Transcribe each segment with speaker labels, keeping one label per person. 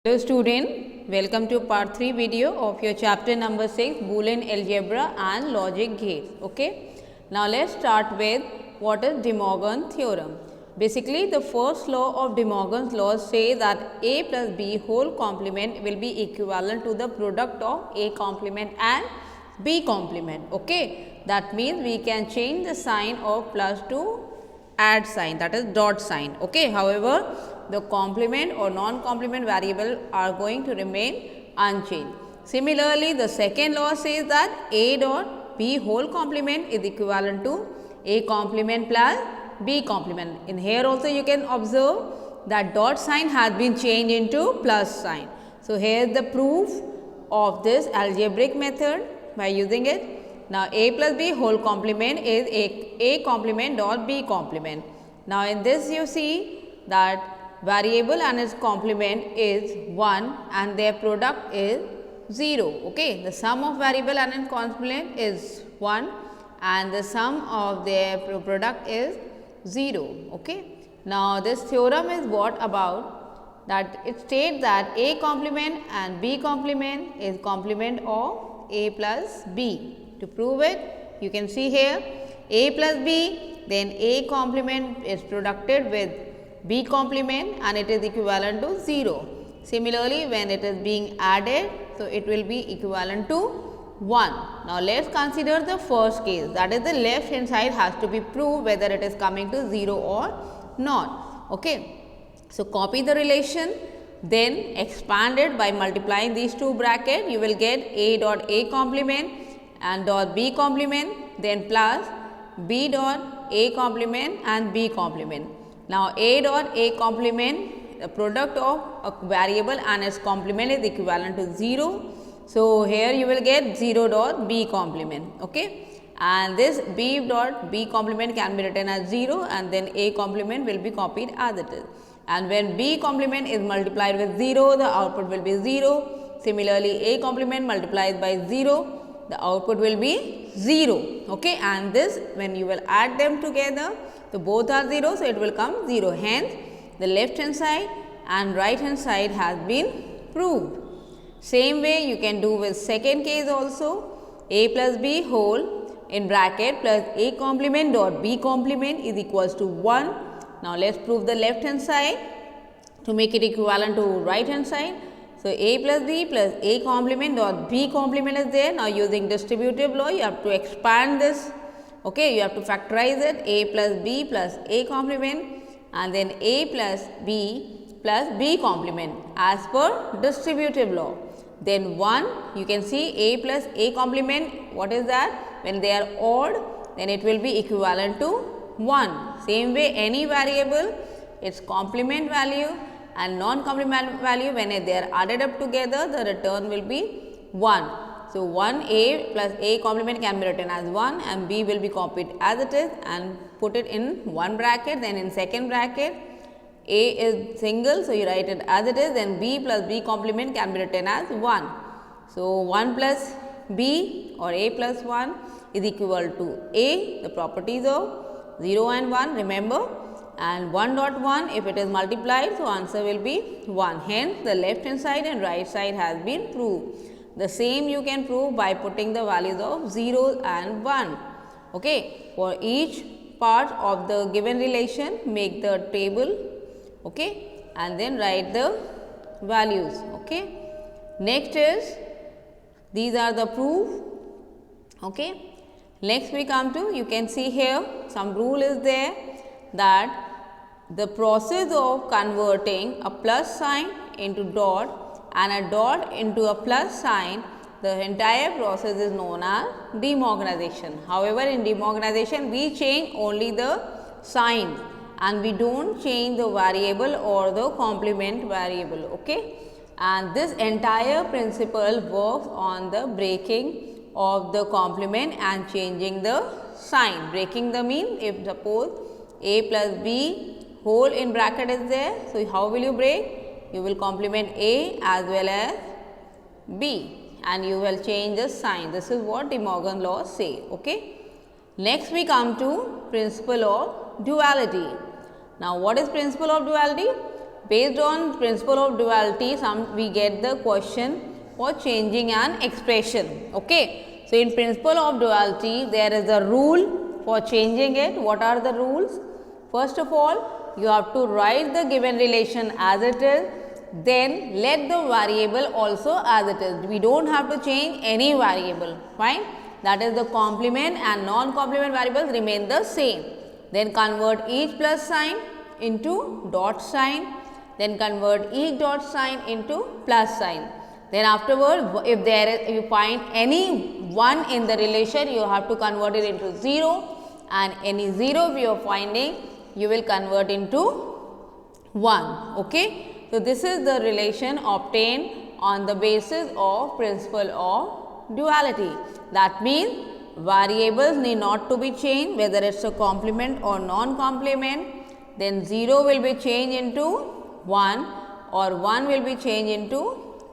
Speaker 1: Hello student, welcome to part 3 video of your chapter number 6 Boolean algebra and logic gates. Okay, now let's start with what is De Morgan theorem. Basically the first law of De Morgan's law says that a plus b whole complement will be equivalent to the product of a complement and b complement. Okay, that means we can change the sign of plus to add sign, that is dot sign. Okay, however the complement or non-complement variable are going to remain unchanged. Similarly, the second law says that a dot b whole complement is equivalent to a complement plus b complement. In here also you can observe that dot sign has been changed into plus sign. So, here is the proof of this algebraic method by using it. Now, a plus b whole complement is a complement dot b complement. Now, in this you see that variable and its complement is 1 and their product is 0. Okay. The sum of variable and its complement is 1 and the sum of their product is 0. Okay. Now, this theorem is what about? That it states that a complement and b complement is complement of a plus b. To prove it, you can see here a plus b, then a complement is produced with b complement and it is equivalent to 0. Similarly, when it is being added, so it will be equivalent to 1. Now, let us consider the first case, that is the left hand side has to be proved whether it is coming to 0 or not. Okay. So, copy the relation, then expand it by multiplying these two brackets, you will get a dot a complement and dot b complement, then plus b dot a complement and b complement. Now, a dot a complement, the product of a variable and its complement is equivalent to 0. So, here you will get 0 dot b complement. Okay. And this b dot b complement can be written as 0 and then a complement will be copied as it is. And when b complement is multiplied with 0, the output will be 0. Similarly, a complement multiplied by 0, the output will be 0. Okay. And this when you will add them together, so both are 0, so it will come 0. Hence, the left hand side and right hand side has been proved. Same way you can do with second case also, a plus b whole in bracket plus a complement dot b complement is equals to 1. Now, let us prove the left hand side to make it equivalent to right hand side. So, a plus b plus a complement dot b complement is there. Now, using distributive law, you have to expand this. Okay, you have to factorize it, a plus b plus a complement and then a plus b complement as per distributive law. Then 1, you can see a plus a complement, what is that? When they are odd, then it will be equivalent to 1. Same way, any variable, its complement value and non-complement value, when they are added up together, the return will be 1. So, 1 a plus a complement can be written as 1 and b will be copied as it is and put it in one bracket, then in second bracket a is single. So, you write it as it is, then b plus b complement can be written as 1. So, 1 plus b or a plus 1 is equal to a, the properties of 0 and 1 remember, and 1 dot 1 if it is multiplied, so answer will be 1. Hence, the left hand side and right side has been proved. The same you can prove by putting the values of 0 and 1. Okay. For each part of the given relation, make the table, okay, and then write the values. Okay. Next is, these are the proof. Okay. Next we come to, you can see here some rule is there that the process of converting a plus sign into dot and a dot into a plus sign, the entire process is known as De Morganization. However, in De Morganization, we change only the signs and we do not change the variable or the complement variable. Okay? And this entire principle works on the breaking of the complement and changing the sign. Breaking the mean, if suppose a plus b whole in bracket is there, so how will you break? You will complement a as well as b and you will change the sign. This is what De Morgan law say. Okay. Next we come to principle of duality. Now, what is principle of duality? Based on principle of duality, we get the question for changing an expression. Okay. So, in principle of duality, there is a rule for changing it. What are the rules? First of all, you have to write the given relation as it is, then let the variable also as it is. We do not have to change any variable, fine. That is the complement and non-complement variables remain the same. Then convert each plus sign into dot sign, then convert each dot sign into plus sign. Then afterward, if you find any 1 in the relation, you have to convert it into 0, and any 0 we are finding, you will convert into 1. Okay. So, this is the relation obtained on the basis of principle of duality. That means, variables need not to be changed, whether it is a complement or non-complement. Then 0 will be changed into 1 or 1 will be changed into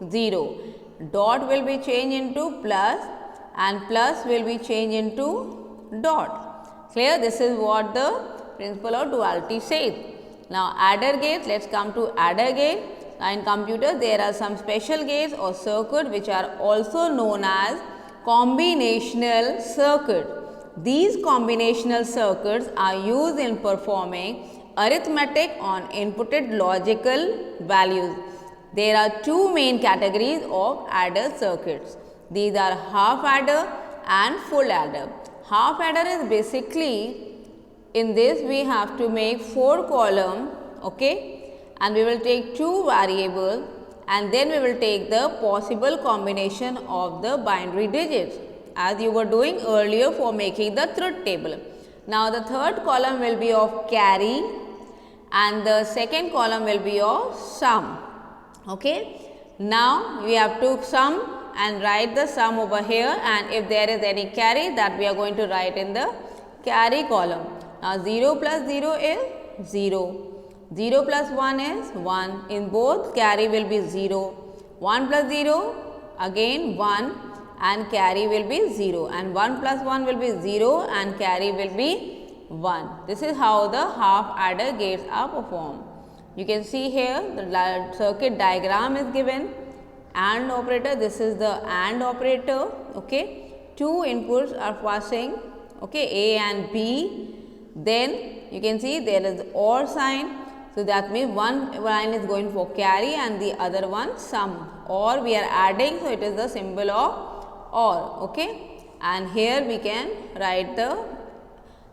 Speaker 1: 0. Dot will be changed into plus and plus will be changed into dot. Clear? This is what the principle of duality says. Now, adder gates, let us come to adder gate. Now, in computers there are some special gates or circuit which are also known as combinational circuit. These combinational circuits are used in performing arithmetic on inputted logical values. There are two main categories of adder circuits. These are half adder and full adder. Half adder is basically, in this we have to make 4 column, okay, and we will take 2 variables and then we will take the possible combination of the binary digits as you were doing earlier for making the truth table. Now, the third column will be of carry and the second column will be of sum. Okay. Now, we have to sum and write the sum over here, and if there is any carry, that we are going to write in the carry column. Now, 0 plus 0 is 0, 0 plus 1 is 1, in both carry will be 0, 1 plus 0 again 1 and carry will be 0, and 1 plus 1 will be 0 and carry will be 1. This is how the half adder gates are performed. You can see here the circuit diagram is given, AND operator, this is the AND operator, okay. 2 inputs are passing, okay, A and B. Then you can see there is OR sign. So, that means one line is going for carry and the other one sum, or we are adding. So, it is the symbol of OR, okay. And here we can write the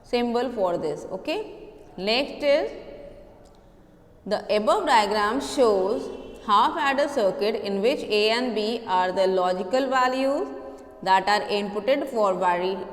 Speaker 1: symbol for this, okay. Next is the above diagram shows half adder circuit in which A and B are the logical values that are inputted for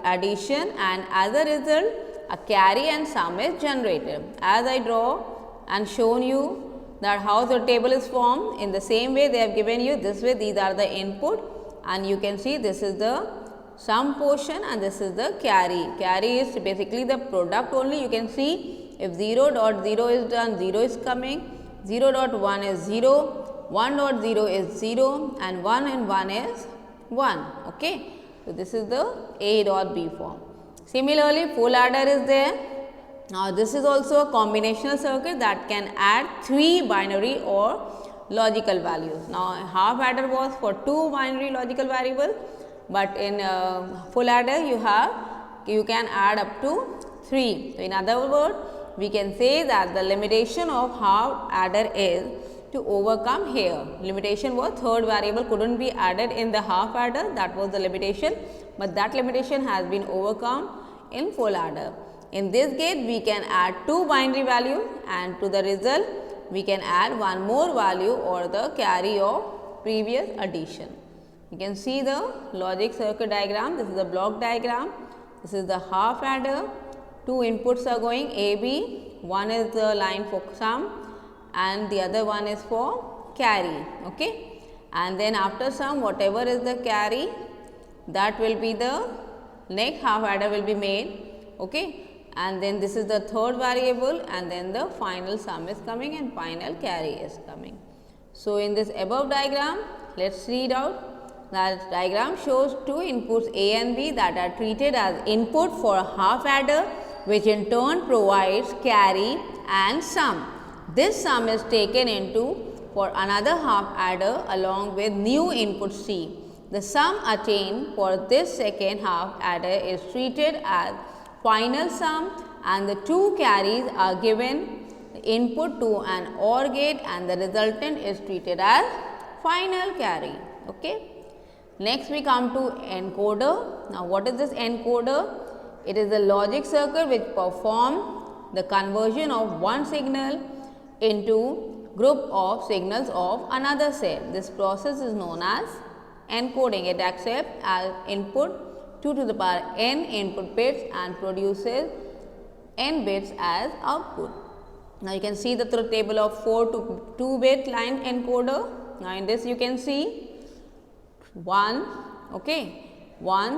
Speaker 1: addition, and as a result a carry and sum is generated. As I draw and shown you that how the table is formed, in the same way they have given you this way, these are the input and you can see this is the sum portion and this is the carry. Carry is basically the product only. You can see if 0.0 is done, 0 is coming, 0.1 is 0, 1.0 is 0 and 1 and 1 is 1, okay. So, this is the A dot B form. Similarly, full adder is there. Now, this is also a combinational circuit that can add 3 binary or logical values. Now, half adder was for 2 binary logical variables, but in full adder you can add up to 3. So, in other words, we can say that the limitation of half adder is to overcome here. Limitation was third variable could not be added in the half adder, that was the limitation, but that limitation has been overcome in full adder. In this gate, we can add 2 binary values and to the result, we can add one more value or the carry of previous addition. You can see the logic circuit diagram. This is the block diagram. This is the half adder. 2 inputs are going A, B. One is the line for sum and the other one is for carry. Okay. And then after sum, whatever is the carry, that will be the next half adder will be made. Okay. And then this is the third variable and then the final sum is coming and final carry is coming. So, in this above diagram, let us read out that diagram shows 2 inputs A and B that are treated as input for a half adder, which in turn provides carry and sum. This sum is taken into for another half adder along with new input C. The sum attained for this second half adder is treated as final sum, and the two carries are given input to an OR gate, and the resultant is treated as final carry. Okay. Next we come to encoder. Now what is this encoder? It is a logic circuit which performs the conversion of one signal into group of signals of another set. This process is known as encoding. It accepts as input 2 to the power n input bits and produces n bits as output. Now you can see the truth table of 4 to 2 bit line encoder. Now in this you can see 1,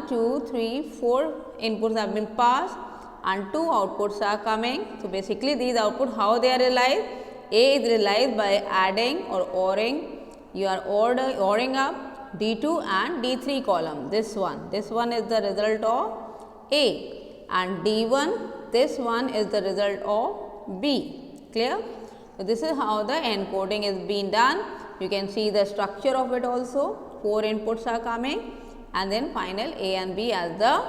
Speaker 1: 2, 3, 4 inputs have been passed and 2 outputs are coming. So basically these outputs, how they are realized? A is realized by adding or ORing. You are ORing up D2 and D3 column. This one is the result of A, and D1, this one is the result of B. Clear? So this is how the encoding is being done. You can see the structure of it also. 4 inputs are coming and then final A and B as the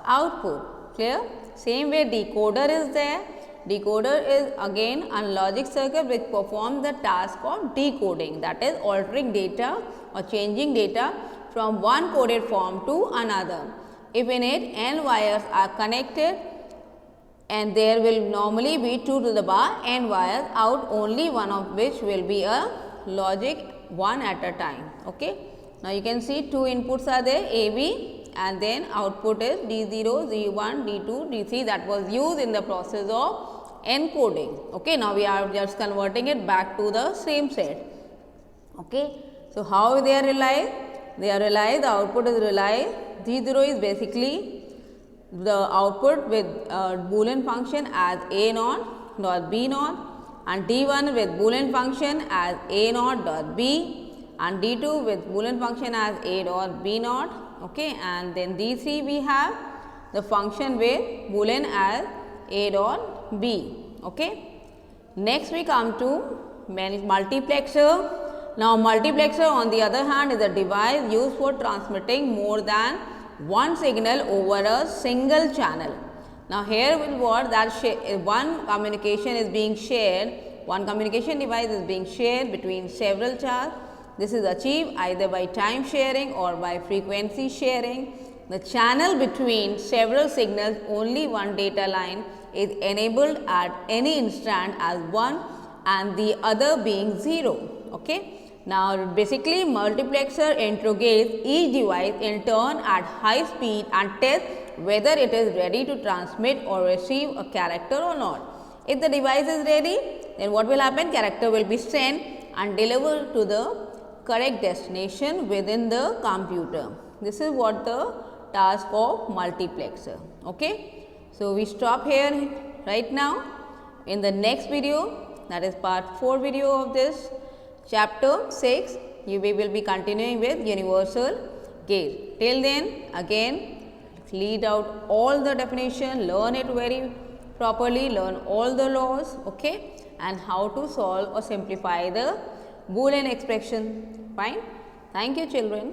Speaker 1: output. Clear? Same way decoder is there. Decoder is again a logic circuit which performs the task of decoding, that is altering data or changing data from one coded form to another. If in it n wires are connected, and there will normally be 2 to the power n wires out, only one of which will be a logic one at a time. Okay. Now you can see 2 inputs are there, A, B, and then output is D0, D1, D2, D3, that was used in the process of encoding. Okay. Now we are just converting it back to the same set. Okay. So how they are realized? They are realized, the output is realized. D0 is basically the output with Boolean function as A naught dot B naught, and D1 with Boolean function as A naught dot B, and D2 with Boolean function as A dot B naught. Okay. And then D3 we have the function with Boolean as A dot B. Okay. Next we come to multiplexer. Now multiplexer on the other hand is a device used for transmitting more than one signal over a single channel. Now here with what that one communication is being shared, one communication device is being shared between several channels. This is achieved either by time sharing or by frequency sharing. The channel between several signals, only one data line is enabled at any instant as 1 and the other being 0. Okay. Now basically multiplexer interrogates each device in turn at high speed and tests whether it is ready to transmit or receive a character or not. If the device is ready, then what will happen? Character will be sent and delivered to the correct destination within the computer. This is what the task of multiplexer. Okay. So we stop here right now. In the next video, that is part 4 video of this chapter 6, we will be continuing with universal gate. Till then, again read out all the definition, learn it very properly, learn all the laws, okay, and how to solve or simplify the Boolean expression. Fine. Thank you, children.